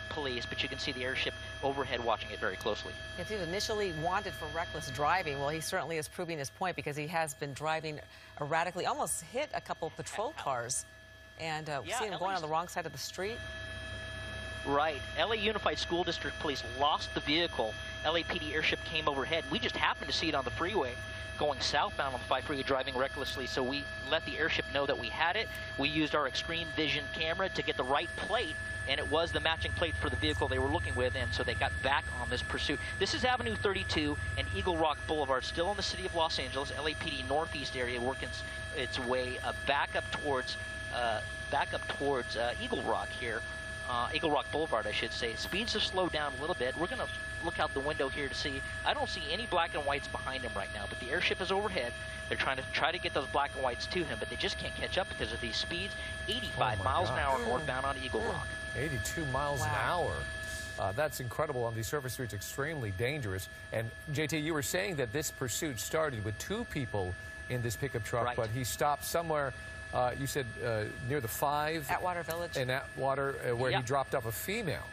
police, but you can see the airship overhead watching it very closely. If he was initially wanted for reckless driving, well, he certainly is proving his point because he has been driving erratically, almost hit a couple patrol cars, and we see him going on the wrong side of the street. Right. LA Unified School District Police lost the vehicle. LAPD airship came overhead. We just happened to see it on the freeway going southbound on the 5 freeway, driving recklessly, so we let the airship know that we had it. We used our extreme vision camera to get the right plate, and it was the matching plate for the vehicle they were looking with, and so they got back on this pursuit. This is Avenue 32 and Eagle Rock Boulevard, still in the city of Los Angeles. LAPD northeast area working its way back up towards Eagle Rock here. Eagle Rock Boulevard, I should say. Speeds have slowed down a little bit. We're going to look out the window here to see. I don't see any black and whites behind him right now, but the airship is overhead. They're trying to get those black and whites to him, but they just can't catch up because of these speeds. 85 miles an hour northbound on Eagle Rock. 82 miles an hour. That's incredible on these surface streets, extremely dangerous. And JT, you were saying that this pursuit started with 2 people in this pickup truck, but he stopped somewhere. You said near the 5? Atwater Village. In Atwater, where he dropped off a female.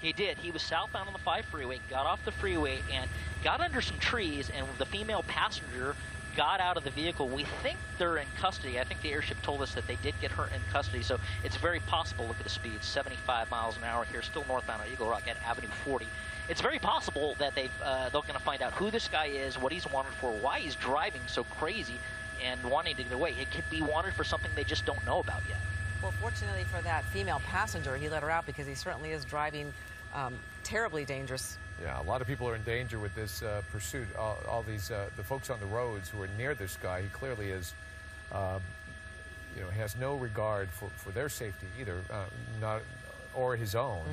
He did. He was southbound on the 5 freeway, got off the freeway, and got under some trees, and the female passenger got out of the vehicle. We think they're in custody. I think the airship told us that they did get her in custody, so it's very possible. Look at the speeds, 75 miles an hour here, still northbound on Eagle Rock at Avenue 40. It's very possible that they're going to find out who this guy is, what he's wanted for, why he's driving so crazy, and wanting to get away. It could be wanted for something they just don't know about yet. Well, fortunately for that female passenger, he let her out because he certainly is driving terribly dangerous. Yeah, a lot of people are in danger with this pursuit. All these the folks on the roads who are near this guy, he clearly is, has no regard for their safety either, or his own.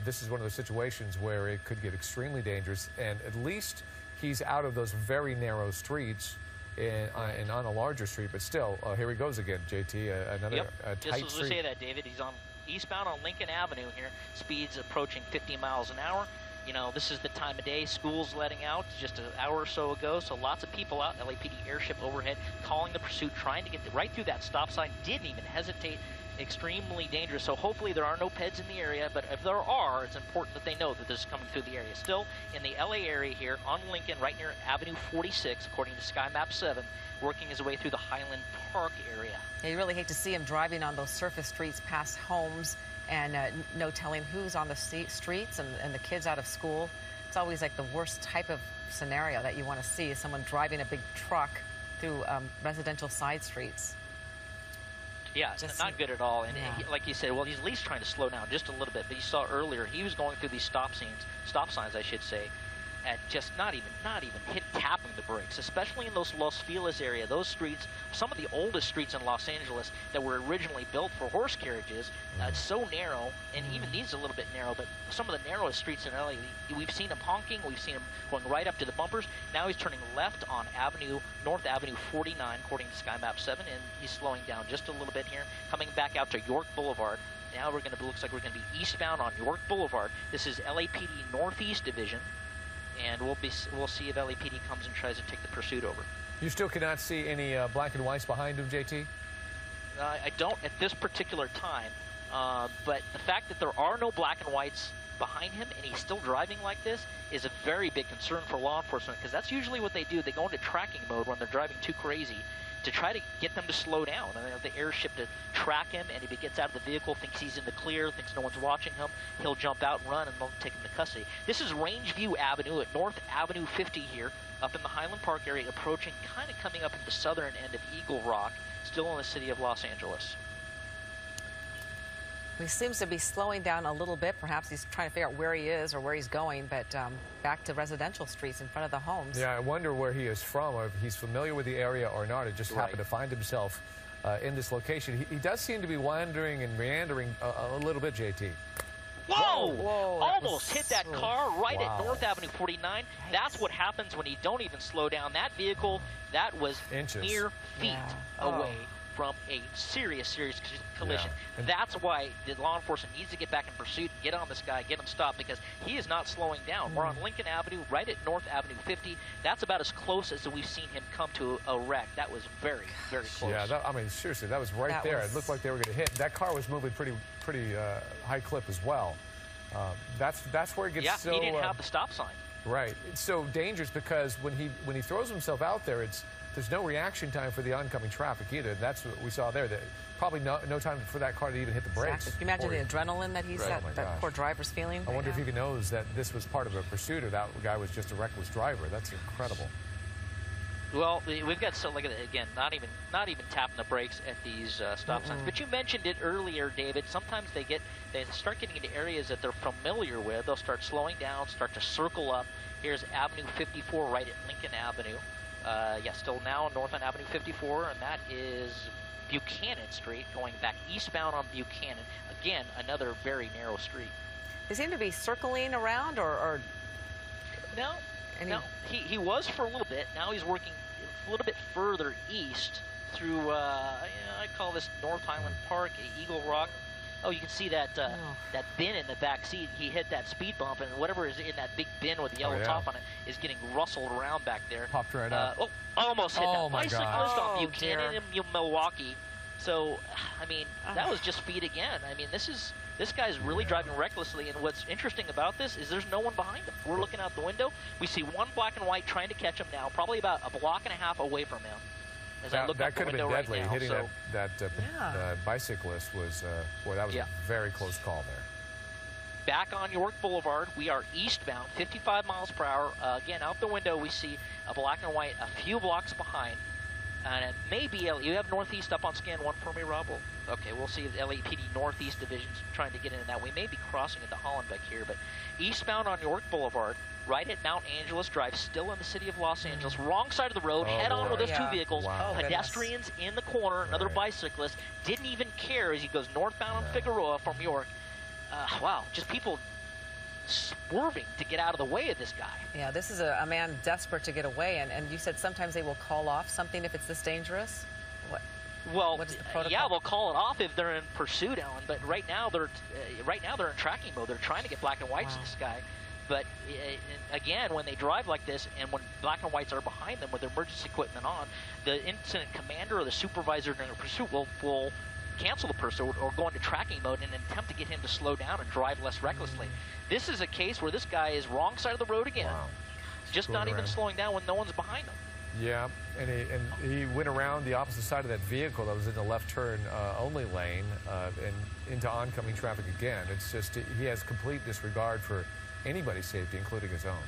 This is one of those situations where it could get extremely dangerous, and at least he's out of those very narrow streets. And on a larger street, but still, here he goes again, JT, another tight street. Just to say that, David, he's on eastbound on Lincoln Avenue here, speeds approaching 50 miles an hour. You know, this is the time of day, school's letting out just an hour or so ago, so lots of people out, LAPD airship overhead, calling the pursuit, trying to get right through that stop sign, didn't even hesitate. Extremely dangerous, so hopefully there are no peds in the area, but if there are, it's important that they know that this is coming through the area. Still in the LA area here on Lincoln, right near Avenue 46, according to Sky Map 7, working his way through the Highland Park area. Yeah, you really hate to see him driving on those surface streets past homes and no telling who's on the streets and the kids out of school. It's always like the worst type of scenario that you want to see, is someone driving a big truck through residential side streets. Yeah, not good at all. And he, like you said, well, he's at least trying to slow down just a little bit. But you saw earlier, he was going through these stop signs, I should say, at just not even tapping the brakes, especially in those Los Feliz area. Those streets, some of the oldest streets in Los Angeles that were originally built for horse carriages. It's so narrow, and even these are a little bit narrow, but some of the narrowest streets in LA, we've seen him honking, we've seen him going right up to the bumpers. Now he's turning left on North Avenue 49, according to Sky Map 7, and he's slowing down just a little bit here, coming back out to York Boulevard. Now looks like we're going to be eastbound on York Boulevard. This is LAPD Northeast Division. And we'll see if LAPD comes and tries to take the pursuit over. You still cannot see any black and whites behind him, JT? I don't at this particular time. But the fact that there are no black and whites behind him and he's still driving like this is a very big concern for law enforcement, because that's usually what they do. They go into tracking mode when they're driving too crazy to try to get them to slow down. And they have the airship to track him, and if he gets out of the vehicle, thinks he's in the clear, thinks no one's watching him, he'll jump out and run, and they'll take him to custody. This is Rangeview Avenue at North Avenue 50 here, up in the Highland Park area, approaching, kind of coming up in the southern end of Eagle Rock, still in the city of Los Angeles. He seems to be slowing down a little bit. Perhaps he's trying to figure out where he is or where he's going, but back to residential streets in front of the homes. Yeah, I wonder where he is from, or if he's familiar with the area or not. It just happened to find himself in this location. He does seem to be wandering and meandering a little bit, JT. Whoa! Whoa, almost hit that car right at North Avenue 49. That's what happens when you don't even slow down. That vehicle, that was mere feet away from a serious collision. Yeah. That's why the law enforcement needs to get back in pursuit, get on this guy, get him stopped, because he is not slowing down. We're on Lincoln Avenue, right at North Avenue 50. That's about as close as we've seen him come to a wreck. That was very, very close. Yeah, I mean, seriously, that was right there. It looked like they were going to hit. That car was moving pretty high clip as well. That's where it gets so... he didn't have the stop sign. Right. It's so dangerous because when he throws himself out there, there's no reaction time for the oncoming traffic either. That's what we saw there. Probably no time for that car to even hit the brakes. Exactly. Can you imagine the adrenaline that that poor driver's feeling? I wonder if he even knows that this was part of a pursuit or that guy was just a reckless driver. That's incredible. Well, we've got again, not even tapping the brakes at these stop signs. But you mentioned it earlier, David. Sometimes they start getting into areas that they're familiar with. They'll start slowing down, start to circle up. Here's Avenue 54 right at Lincoln Avenue. Still now north on Avenue 54, and that is Buchanan Street, going back eastbound on Buchanan. Again, another very narrow street. They seem to be circling around, or no. No, he was for a little bit. Now he's working a little bit further east through, I call this North Highland Park, Eagle Rock. Oh, you can see that that bin in the back seat. He hit that speed bump, and whatever is in that big bin with the yellow top on it is getting rustled around back there. Popped right up. Almost hit that bicyclist on Oh, Buchanan in Milwaukee. So, I mean, that was just speed again. I mean, this guy's really driving recklessly, and what's interesting about this is there's no one behind him. We're looking out the window. We see one black and white trying to catch him now, probably about a block and a half away from him. That could have been deadly. Right now, hitting that bicyclist was, that was a very close call there. Back on York Boulevard, we are eastbound, 55 miles per hour. Again, out the window, we see a black and white a few blocks behind. And it may be, you have Northeast up on scan 1 for me, Rob? Okay, we'll see the LAPD Northeast Division's trying to get into that. We may be crossing into Hollenbeck here, but eastbound on York Boulevard, right at Mount Angeles Drive, still in the city of Los Angeles, wrong side of the road, head on with those two vehicles, pedestrians in the corner, another bicyclist, didn't even care as he goes northbound on Figueroa from York. Wow, just people swerving to get out of the way of this guy. Yeah, this is a man desperate to get away, and you said sometimes they will call off something if it's this dangerous? What is the protocol? Yeah, they'll call it off if they're in pursuit, Ellen, but right now they're in tracking mode. They're trying to get black and whites to this guy. But again, when they drive like this and when black and whites are behind them with their emergency equipment on, the incident commander or the supervisor during a pursuit will cancel the pursuit or go into tracking mode in an attempt to get him to slow down and drive less recklessly. This is a case where this guy is wrong side of the road again, just not even slowing down when no one's behind him. Yeah, and he went around the opposite side of that vehicle that was in the left turn only lane and into oncoming traffic again. It's just he has complete disregard for anybody's safety, including his own.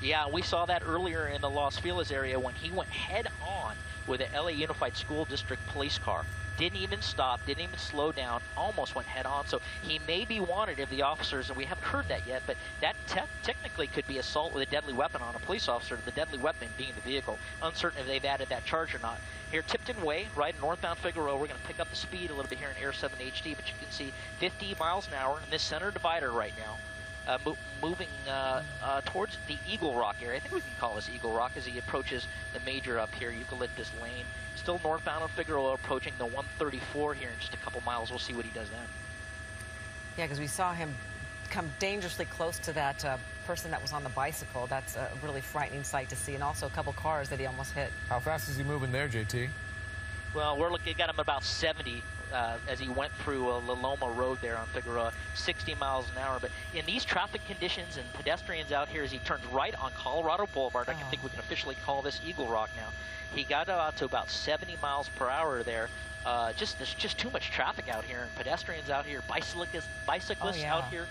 Yeah, we saw that earlier in the Los Feliz area when he went head-on with a LA Unified School District police car. Didn't even stop, didn't even slow down, almost went head-on. So he may be wanted if the officers, and we haven't heard that yet, but that technically could be assault with a deadly weapon on a police officer, the deadly weapon being the vehicle. Uncertain if they've added that charge or not. Here, Tipton Way, right northbound Figueroa, we're going to pick up the speed a little bit here in Air 7 HD, but you can see 50 miles an hour in this center divider right now. Moving towards the Eagle Rock area. I think we can call this Eagle Rock as he approaches the major up here, Eucalyptus Lane. Still northbound on Figueroa, approaching the 134 here in just a couple miles. We'll see what he does then. Yeah, because we saw him come dangerously close to that person that was on the bicycle. That's a really frightening sight to see, and also a couple cars that he almost hit. How fast is he moving there, JT? Well, we're looking at him about 70 as he went through La Loma Road there on Figueroa, 60 miles an hour. But in these traffic conditions and pedestrians out here as he turns right on Colorado Boulevard, I think we can officially call this Eagle Rock now. He got out to about 70 miles per hour there. There's just too much traffic out here, and pedestrians out here, bicyclists out here.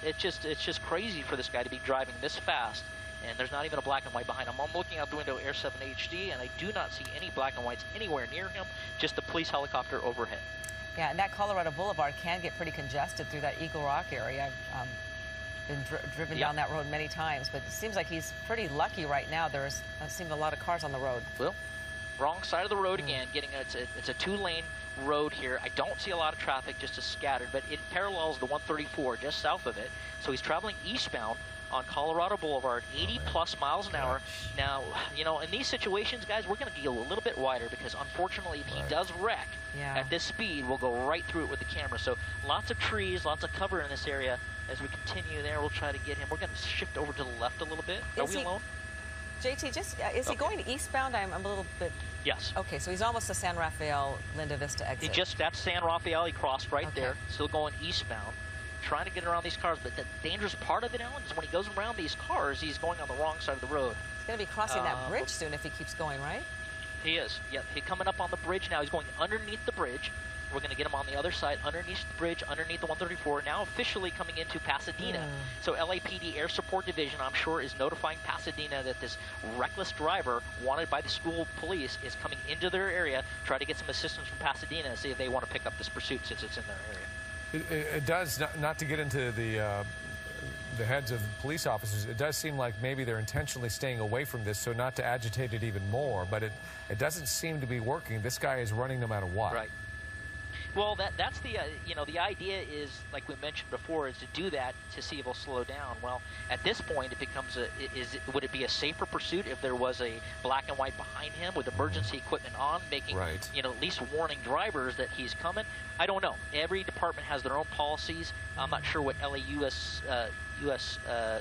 It's just crazy for this guy to be driving this fast. And there's not even a black and white behind him. I'm looking out the window, Air 7 HD, and I do not see any black and whites anywhere near him, just a police helicopter overhead. Yeah, and that Colorado Boulevard can get pretty congested through that Eagle Rock area. I've been driven down that road many times, but it seems like he's pretty lucky right now. There's seemed a lot of cars on the road. Well, wrong side of the road again. It's a two-lane road here. I don't see a lot of traffic, just as scattered, but it parallels the 134 just south of it. So he's traveling eastbound on Colorado Boulevard, 80-plus miles an hour. Now, in these situations, guys, we're going to go a little bit wider because, unfortunately, if he does wreck at this speed, we'll go right through it with the camera. So lots of trees, lots of cover in this area. As we continue there, we'll try to get him. We're going to shift over to the left a little bit. Are we alone? JT, is he going eastbound? I'm a little bit... Yes. Okay, so he's almost to San Rafael, Linda Vista exit. That's San Rafael. He crossed right there. Still going eastbound. trying to get around these cars. But the dangerous part of it, Alan, is when he goes around these cars, he's going on the wrong side of the road. He's going to be crossing that bridge soon if he keeps going, right? He is. Yep. He's coming up on the bridge now. He's going underneath the bridge. We're going to get him on the other side, underneath the bridge, underneath the 134, now officially coming into Pasadena. So LAPD Air Support Division, I'm sure, is notifying Pasadena that this reckless driver, wanted by the school police, is coming into their area, try to get some assistance from Pasadena, see if they want to pick up this pursuit since it's in their area. It does, not to get into the heads of police officers, it does seem like maybe they're intentionally staying away from this so not to agitate it even more, but it doesn't seem to be working. This guy is running no matter what. Right. Well, that's the, the idea is, like we mentioned before, is to do that to see if it'll slow down. Well, at this point, it becomes would it be a safer pursuit if there was a black and white behind him with emergency equipment on, making, at least warning drivers that he's coming? I don't know. Every department has their own policies. I'm not sure what U.S.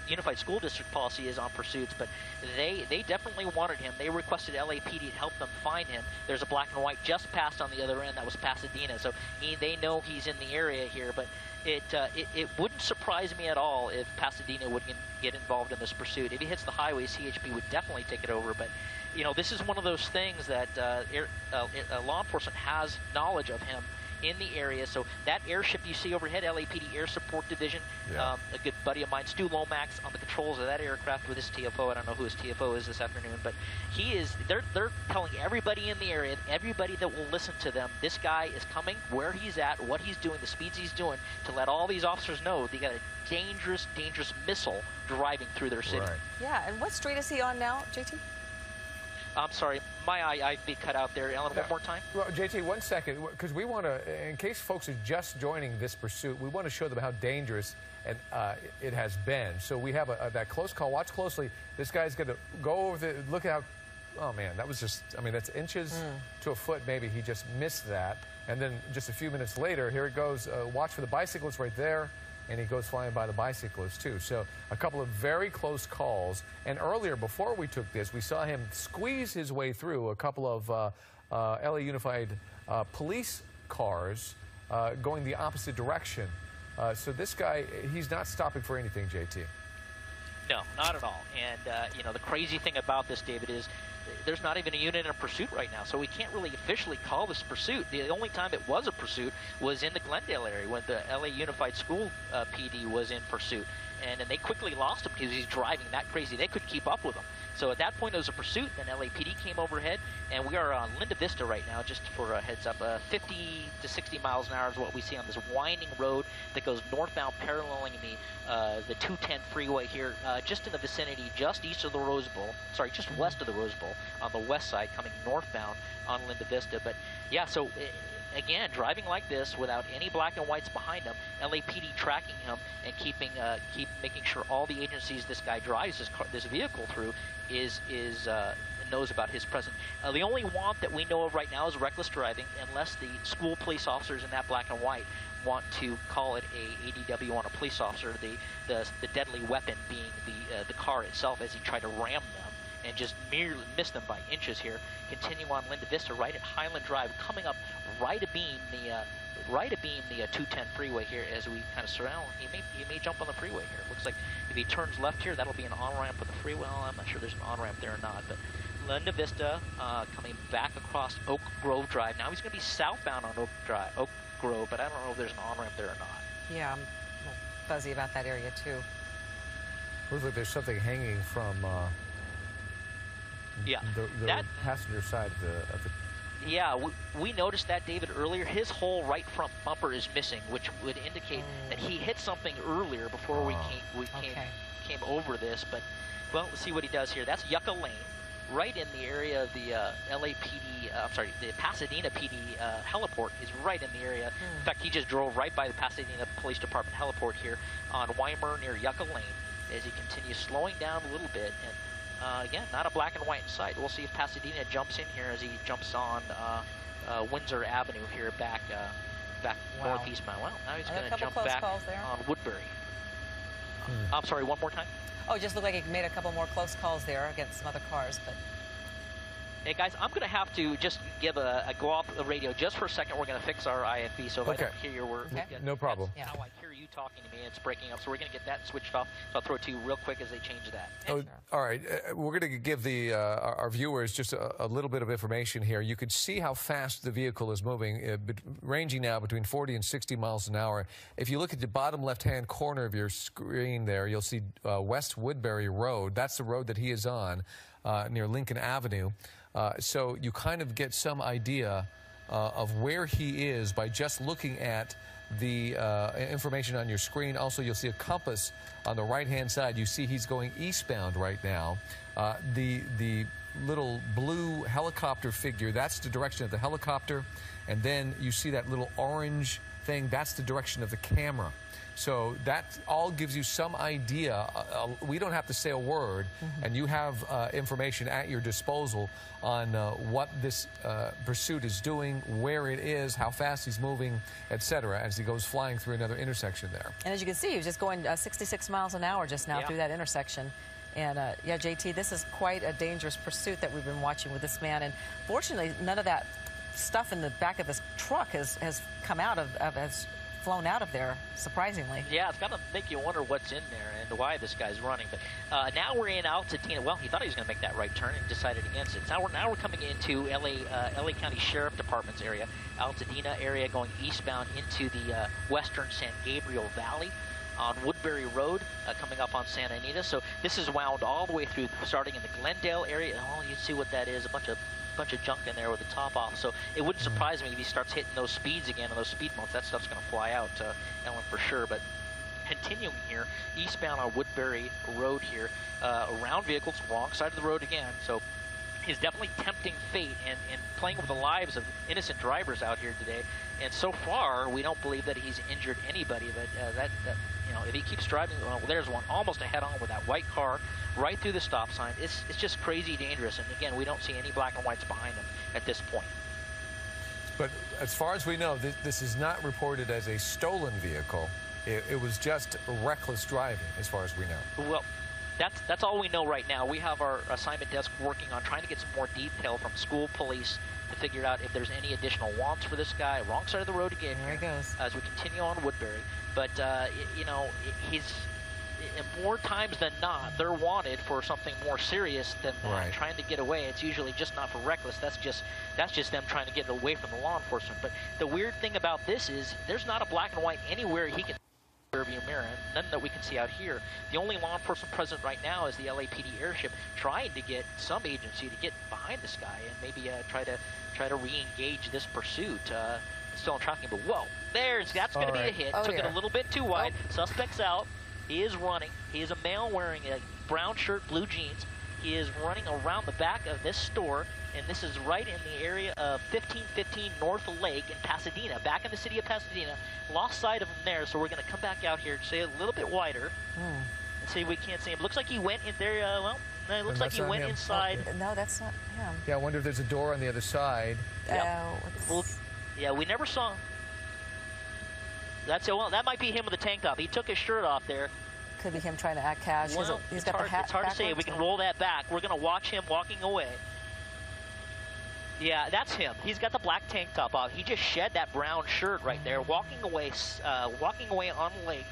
Unified School District policy is on pursuits, but they definitely wanted him. They requested LAPD to help them find him. There's a black and white just passed on the other end. That was Pasadena, so they know he's in the area here. But it wouldn't surprise me at all if Pasadena would get involved in this pursuit. If he hits the highway, CHP would definitely take it over. But this is one of those things that law enforcement has knowledge of him in the area. So that airship you see overhead, LAPD Air Support Division, a good buddy of mine, Stu Lomax, on the controls of that aircraft with his TFO. I don't know who his TFO is this afternoon, but they're telling everybody in the area, everybody that will listen to them, this guy is coming, where he's at, what he's doing, the speeds he's doing, to let all these officers know they got a dangerous missile driving through their city. Right. Yeah, and what street is he on now, JT? I'm sorry, my I'd be cut out there. Ellen, one more time? Well, JT, 1 second, because we want to, in case folks are just joining this pursuit, we want to show them how dangerous it has been. So we have that close call. Watch closely. This guy's going to go over look at how, oh man, that was just, that's inches to a foot maybe. He just missed that. And then just a few minutes later, here it goes. Watch for the bicyclist right there. And he goes flying by the bicyclist, too. So a couple of very close calls. And earlier, before we took this, we saw him squeeze his way through a couple of LA Unified police cars going the opposite direction. So this guy, he's not stopping for anything, JT. No, not at all. And, the crazy thing about this, David, is there's not even a unit in pursuit right now, so we can't really officially call this pursuit. The only time it was a pursuit was in the Glendale area when the LA Unified School PD was in pursuit. And they quickly lost him because he's driving that crazy. They couldn't keep up with him. So at that point, it was a pursuit. Then LAPD came overhead, and we are on Linda Vista right now, just for a heads up. 50 to 60 miles an hour is what we see on this winding road that goes northbound, paralleling the 210 freeway here, just in the vicinity, just east of the Rose Bowl. Sorry, just west of the Rose Bowl on the west side, coming northbound on Linda Vista. But yeah, so again, driving like this without any black and whites behind him, LAPD tracking him and keep making sure all the agencies this guy drives this vehicle through knows about his presence. The only want that we know of right now is reckless driving, unless the school police officers in that black and white want to call it a ADW on a police officer, the deadly weapon being the car itself as he tried to ram them and just merely missed them by inches here. Continue on Linda Vista right at Highland Drive, coming up right abeam the 210 freeway here as we kind of surround. He may jump on the freeway here. Looks like if he turns left here, that'll be an on-ramp with the freeway. Well, I'm not sure there's an on-ramp there or not, but Linda Vista coming back across Oak Grove Drive. Now he's going to be southbound on Oak Grove, but I don't know if there's an on-ramp there or not. Yeah, I'm a little fuzzy about that area too. Looks like there's something hanging from the passenger side of the Yeah, we noticed that, David, earlier. His whole right front bumper is missing, which would indicate that he hit something earlier before we came over this. But, well, let's see what he does here. That's Yucca Lane, right in the area of the the Pasadena PD heliport is right in the area. In fact, he just drove right by the Pasadena Police Department heliport here on Weimer near Yucca Lane as he continues slowing down a little bit. And again, not a black and white in sight. We'll see if Pasadena jumps in here as he jumps on Windsor Avenue here back northeast bound. Well, now he's going to jump back on Woodbury. I'm sorry, one more time? Oh, it just looked like he made a couple more close calls there against some other cars, but Hey guys, I'm going to have to just give a go off the radio just for a second. We're going to fix our IFB, so if I don't hear your word, no problem. That's how I hear you talking to me. It's breaking up, so we're going to get that switched off. So I'll throw it to you real quick as they change that. Oh, all right, we're going to give our viewers just a little bit of information here. You can see how fast the vehicle is moving, ranging now between 40 and 60 miles an hour. If you look at the bottom left-hand corner of your screen there, you'll see West Woodbury Road. That's the road that he is on near Lincoln Avenue. So you kind of get some idea of where he is by just looking at the information on your screen. Also, you'll see a compass on the right-hand side. You see he's going eastbound right now. The little blue helicopter figure, that's the direction of the helicopter. And then you see that little orange thing, that's the direction of the camera. So that all gives you some idea. We don't have to say a word, and you have information at your disposal on what this pursuit is doing, where it is, how fast he's moving, etc., as he goes flying through another intersection there. And as you can see, he was just going 66 miles an hour just now through that intersection. And, yeah, JT, this is quite a dangerous pursuit that we've been watching with this man. And fortunately, none of that stuff in the back of his truck has come out has flown out of there, surprisingly. Yeah, it's got to make you wonder what's in there and why this guy's running. But now we're in Altadena. Well, he thought he was going to make that right turn and decided against it. Now we're coming into LA County Sheriff Department's area, Altadena area, going eastbound into the western San Gabriel Valley on Woodbury Road, coming up on Santa Anita. So this is wound all the way through, starting in the Glendale area. Oh, you see what that is, a bunch of junk in there with the top off. So it wouldn't surprise me if he starts hitting those speeds again and those speed bumps. That stuff's going to fly out, Ellen, for sure. But continuing here, eastbound on Woodbury Road here, around vehicles, wrong side of the road again. So he's definitely tempting fate and playing with the lives of innocent drivers out here today. And so far, we don't believe that he's injured anybody. But you know, if he keeps driving, well, there's one almost a head-on with that white car right through the stop sign. It's just crazy dangerous. And again, we don't see any black and whites behind him at this point. But as far as we know, this is not reported as a stolen vehicle. It was just reckless driving, as far as we know. Well, that's all we know right now. We have our assignment desk working on trying to get some more detail from school police to figure out if there's any additional wants for this guy. Wrong side of the road again. There he goes. As we continue on Woodbury. But, you know, he's more times than not, they're wanted for something more serious than trying to get away. It's usually just not for reckless. That's just them trying to get away from the law enforcement. But the weird thing about this is there's not a black and white anywhere he can rearview mirror, none that we can see out here. The only law enforcement present right now is the LAPD airship trying to get some agency to get behind this guy and maybe try to re-engage this pursuit. Still in tracking, but whoa, that's going to be a hit. Took it a little bit too wide. Suspect's out. He is running. He is a male wearing a brown shirt, blue jeans. He is running around the back of this store, and this is right in the area of 1515 North Lake in Pasadena, back in the city of Pasadena. Lost sight of him there, so we're going to come back out here, stay a little bit wider, and see if we can't see him. Looks like he went in there, well, it looks like he went inside. Oh, no, that's not him. Yeah, I wonder if there's a door on the other side. Well, yeah, we never saw him. Well, that might be him with the tank top. He took his shirt off there. Could be him trying to act cash. Well, he's got the hat. It's hard to say. We can roll that back. We're going to watch him walking away. Yeah, that's him. He's got the black tank top off. He just shed that brown shirt right there, walking away on Lake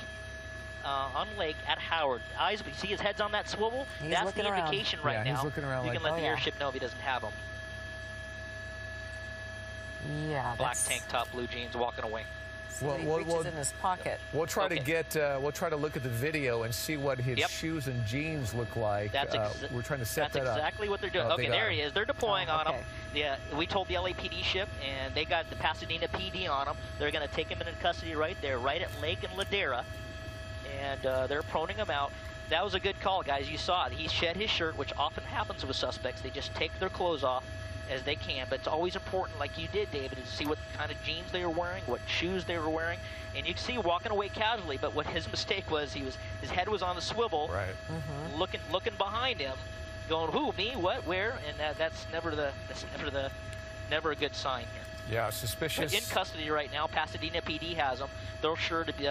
at Howard. Eyes, you see his head's on that swivel? That's the indication right now. He's looking around. You can let the airship know if he doesn't have him. Yeah, black tank top, blue jeans, walking away. So he reaches in his pocket. We'll try to get. We'll try to look at the video and see what his shoes and jeans look like. We're trying to set that up. That's exactly what they're doing. Okay, there he is. They're deploying on him. Yeah, we told the LAPD ship, and they got the Pasadena PD on him. They're going to take him into custody right there, right at Lake and Ladera, and they're proning him out. That was a good call, guys. You saw it. He shed his shirt, which often happens with suspects. They just take their clothes off as they can, but it's always important, like you did, David, to see what kind of jeans they were wearing, what shoes they were wearing, and you can see walking away casually. But what his mistake was, his head was on the swivel, looking behind him, going, "Who? Me? What? Where?" And that's never a good sign here. Yeah, suspicious. But in custody right now. Pasadena PD has him. They're sure to be